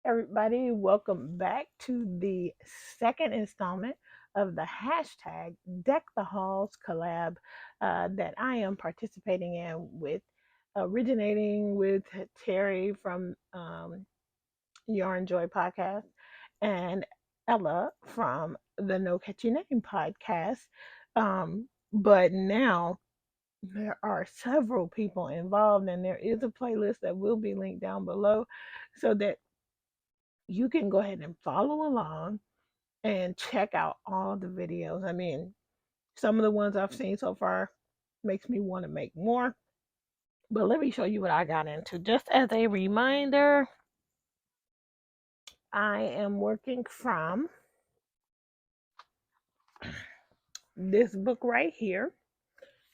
everybody. Welcome back to the second installment of the hashtag Deck the Halls collab that I am participating in with originating with Terry from Yarn Joy podcast and Ella from the No Catchy Name podcast. But now there are several people involved, and there is a playlist that will be linked down below so that you can go ahead and follow along and check out all the videos. I mean, some of the ones I've seen so far makes me want to make more. But let me show you what I got into. Just as a reminder, I am working from this book right here.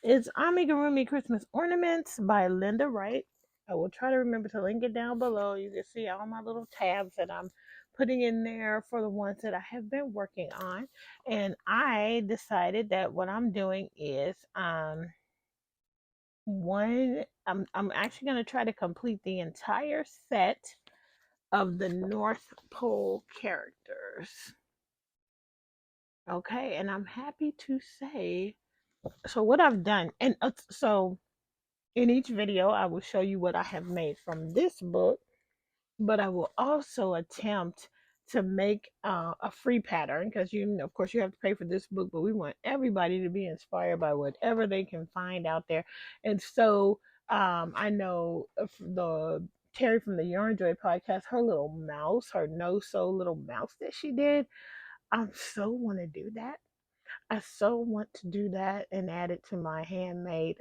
It's Amigurumi Christmas Ornaments by Linda Wright. I will try to remember to link it down below. You can see all my little tabs that I'm putting in there for the ones that I have been working on. And I decided that what I'm doing is I'm actually going to try to complete the entire set of the North Pole characters. Okay, and I'm happy to say, so what I've done, and so in each video, I will show you what I have made from this book, but I will also attempt to make a free pattern because of course, you have to pay for this book, but we want everybody to be inspired by whatever they can find out there. And so I know the Terry from the Yarn Joy podcast, her little mouse, her no-sew little mouse that she did, I so want to do that. I so want to do that and add it to my handmade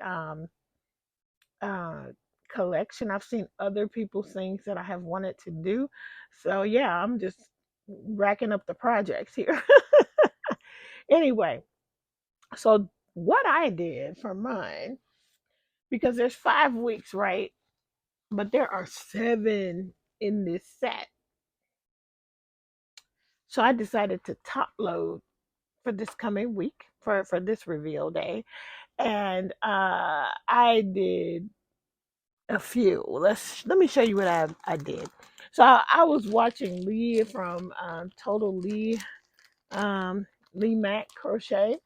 uh, collection. I've seen other people's things that I have wanted to do. So yeah, I'm just racking up the projects here. Anyway, so what I did for mine, because there's 5 weeks, right? But there are 7 in this set. So I decided to top load for this coming week for this reveal day. And I did a few. Let me show you what I did. So I was watching Lee from Total Lee Mac Crochet,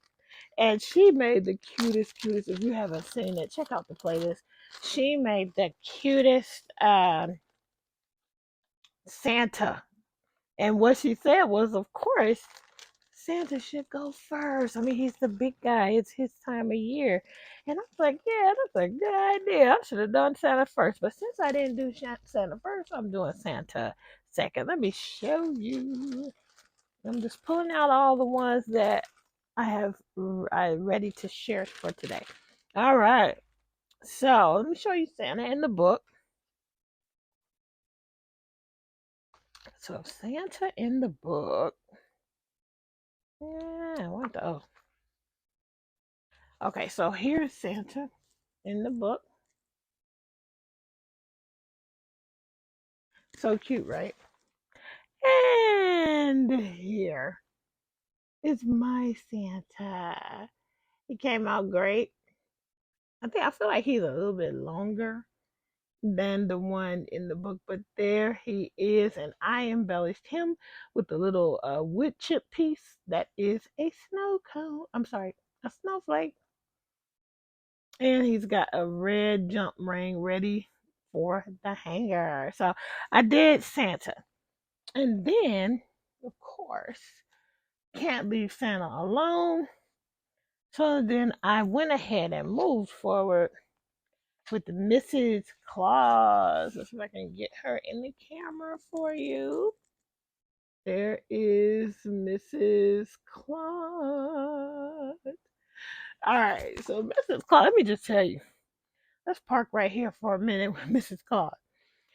and she made the cutest. If you haven't seen it, check out the playlist. She made the cutest Santa, and what she said was, of course, Santa should go first. I mean, he's the big guy. It's his time of year. And I was like, yeah, that's a good idea. I should have done Santa first. But since I didn't do Santa first, I'm doing Santa second. Let me show you. I'm just pulling out all the ones that I ready to share for today. All right. So let me show you Santa in the book. So Santa in the book. Yeah, what the? Oh. Okay, so here's Santa in the book. So cute, right? And here is my Santa. He came out great. I feel like he's a little bit longer than the one in the book, but there he is, and I embellished him with a little wood chip piece that is a snow cone. I'm sorry, a snowflake. And he's got a red jump ring ready for the hanger. So I did Santa. And then, of course, can't leave Santa alone. So then I went ahead and moved forward with Mrs. Claus. Let's see if I can get her in the camera for you. There is Mrs. Claus. All right, so Mrs. Claus, let me just tell you. Let's park right here for a minute with Mrs. Claus.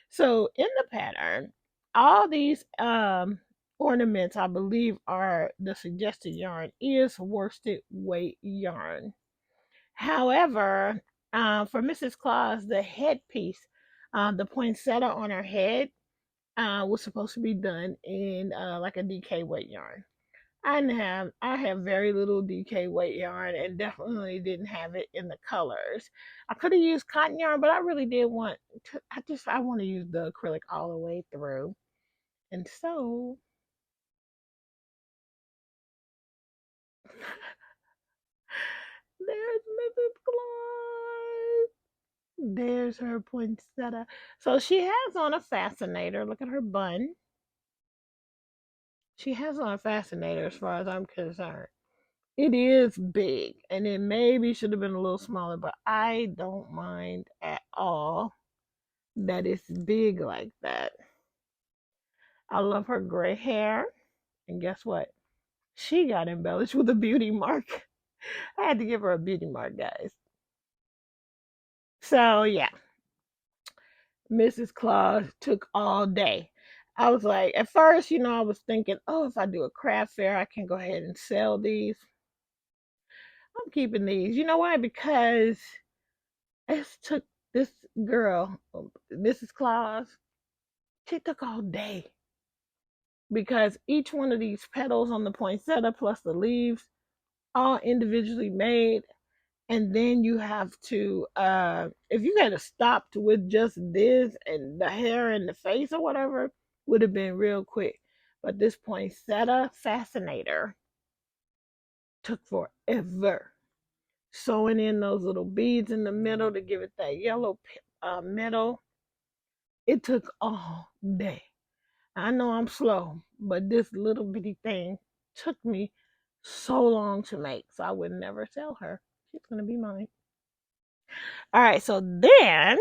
So in the pattern, all these ornaments, I believe, are the suggested yarn is worsted weight yarn. However, for Mrs. Claus, the headpiece, the poinsettia on her head, was supposed to be done in like a DK weight yarn. I have very little DK weight yarn and definitely didn't have it in the colors. I could have used cotton yarn, but I really did want to, I want to use the acrylic all the way through. And so there's Mrs. Claus. There's her poinsettia. So she has on a fascinator. Look at her bun. She has on a fascinator as far as I'm concerned. It is big and it maybe should have been a little smaller, but I don't mind at all that it's big like that. I love her gray hair. And guess what? She got embellished with a beauty mark. I had to give her a beauty mark, guys. So, yeah, Mrs. Claus took all day. I was like, at first, I was thinking, oh, if I do a craft fair, I can go ahead and sell these. I'm keeping these. You know why? Because it took this girl, Mrs. Claus, she took all day because each one of these petals on the poinsettia plus the leaves all individually made, and then you have to if you had stopped with just this and the hair and the face or whatever, would have been real quick, but this poinsettia fascinator took forever, sewing in those little beads in the middle to give it that yellow middle. It took all day. I know I'm slow, but this little bitty thing took me so long to make, so I would never sell her. She's gonna be mine. All right, so then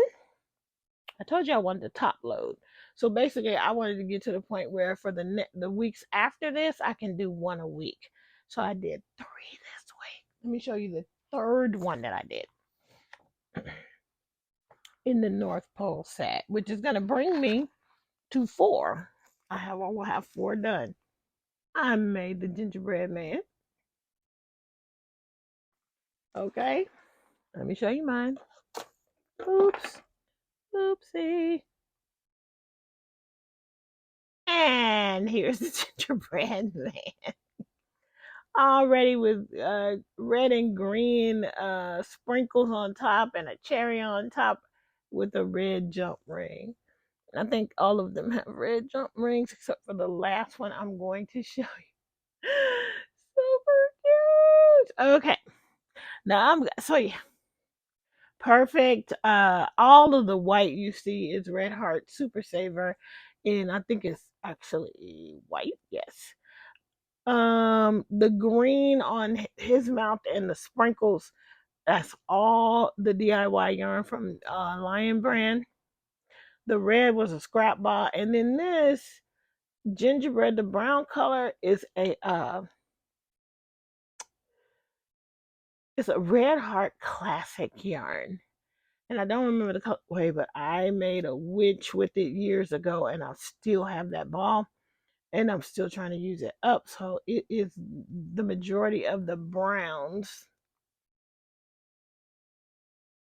I told you I wanted to top load. So basically, I wanted to get to the point where for the weeks after this, I can do one a week. So I did 3 this week. Let me show you the third one that I did in the North Pole set, which is gonna bring me to 4. I will have 4 done. I made the gingerbread man. Okay, let me show you mine. Oops, oopsie. And here's the gingerbread man. Already with red and green sprinkles on top and a cherry on top with a red jump ring. I think all of them have red jump rings except for the last one I'm going to show you. Super cute. Okay. Now so yeah. Perfect. All of the white you see is Red Heart Super Saver, and I think it's actually white. Yes. The green on his mouth and the sprinkles, that's all the DIY yarn from Lion Brand. The red was a scrap ball, and then this gingerbread, the brown color is it's a Red Heart classic yarn. And I don't remember the colorway, but I made a witch with it years ago, and I still have that ball, and I'm still trying to use it up. So it is the majority of the browns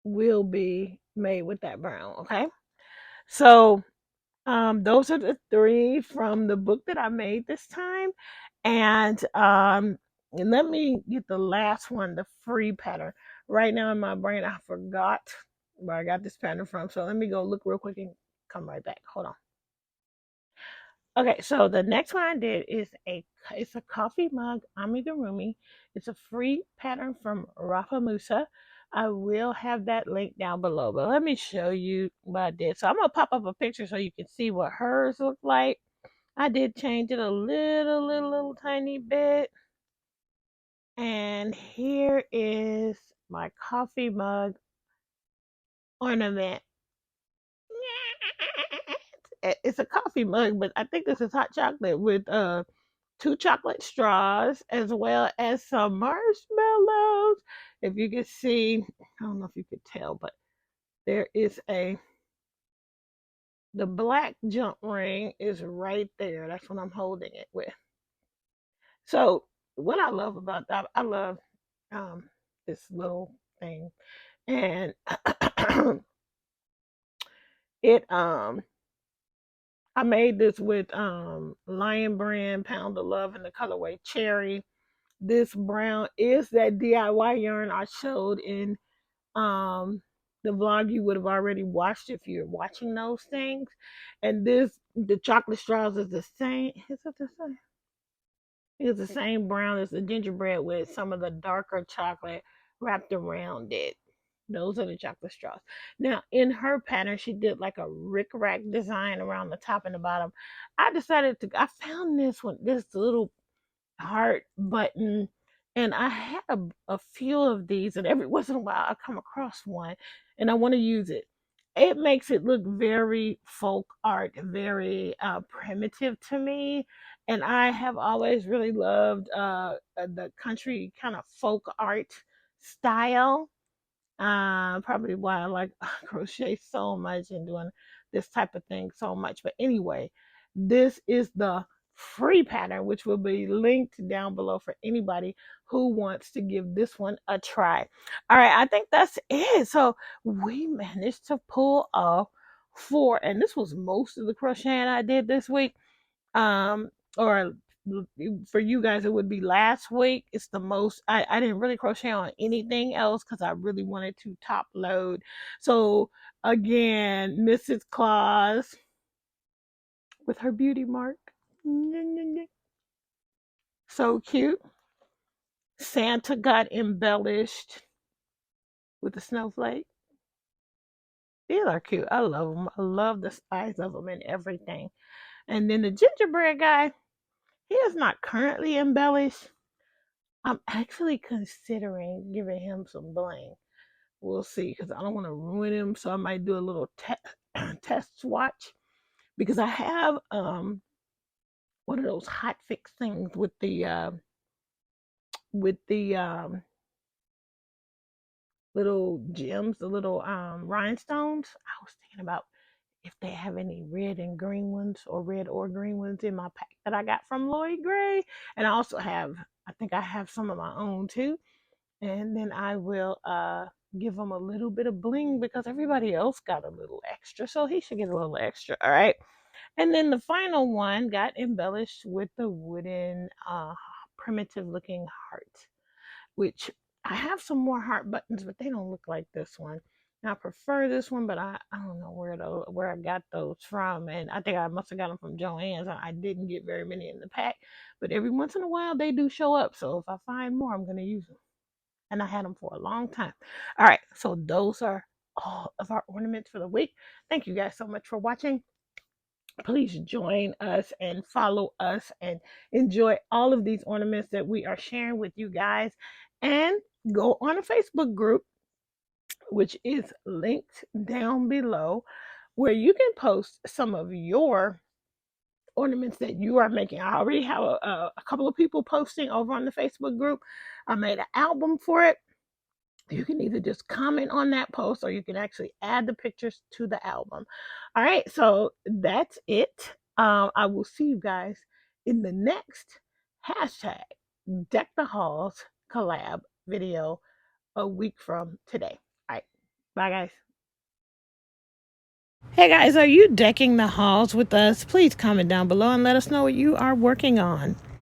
will be made with that brown. Okay, so those are the 3 from the book that I made this time, and let me get the last one, the free pattern. Right now in my brain, I forgot where I got this pattern from, so let me go look real quick and come right back. Hold on. Okay, so the next one I did is it's a coffee mug amigurumi. It's a free pattern from Rafa Musa. I will have that link down below, but let me show you what I did. So I'm gonna pop up a picture so you can see what hers look like. I did change it a little tiny bit. And here is my coffee mug ornament. It's a coffee mug, but I think this is hot chocolate with 2 chocolate straws as well as some marshmallows. If you can see, I don't know if you could tell, but there is the black jump ring is right there. That's what I'm holding it with. So what I love about that, I love this little thing, and it I made this with Lion Brand Pound of Love in the colorway Cherry. This brown is that DIY yarn I showed in the vlog you would have already watched if you're watching those things. And this The chocolate straws is the same. Is it the same? It's the same brown as the gingerbread with some of the darker chocolate wrapped around it. Those are the chocolate straws. Now, in her pattern, she did like a rick-rack design around the top and the bottom. I found this one, this little heart button, and I had a few of these, and every once in a while I come across one and I want to use it. It makes it look very folk art, very primitive to me, and I have always really loved the country kind of folk art style. Probably why I like crochet so much and doing this type of thing so much. But anyway, this is the free pattern, which will be linked down below for anybody who wants to give this one a try. All right, I think that's it. So we managed to pull off four, and this was most of the crocheting I did this week. Or for you guys, it would be last week. It's the most. I didn't really crochet on anything else because I really wanted to top load. So again, Mrs. Claus with her beauty mark. So cute. Santa got embellished with a snowflake. These are cute. I love them. I love the size of them and everything. And then the gingerbread guy, he is not currently embellished. I'm actually considering giving him some bling. We'll see, because I don't want to ruin him. So I might do a little test swatch, because I have one of those hot fix things with the little gems, the little rhinestones. I was thinking about if they have any red and green ones, or red or green ones in my pack that I got from Lloyd Gray. And I also have, I think I have some of my own too. And then I will give him a little bit of bling because everybody else got a little extra, so he should get a little extra. All right. And then the final one got embellished with the wooden primitive looking heart, which I have some more heart buttons, but they don't look like this one. And I prefer this one, but I don't know where I got those from. And I think I must have got them from Joann's. I didn't get very many in the pack, but every once in a while they do show up. So if I find more, I'm going to use them. And I had them for a long time. All right, so those are all of our ornaments for the week. Thank you guys so much for watching. Please join us and follow us and enjoy all of these ornaments that we are sharing with you guys. And go on a Facebook group, which is linked down below, where you can post some of your ornaments that you are making. I already have a couple of people posting over on the Facebook group. I made an album for it. You can either just comment on that post, or you can actually add the pictures to the album. All right, so that's it. I will see you guys in the next hashtag Deck the Halls collab video a week from today. All right, bye guys. Hey guys, are you decking the halls with us? Please comment down below and let us know what you are working on.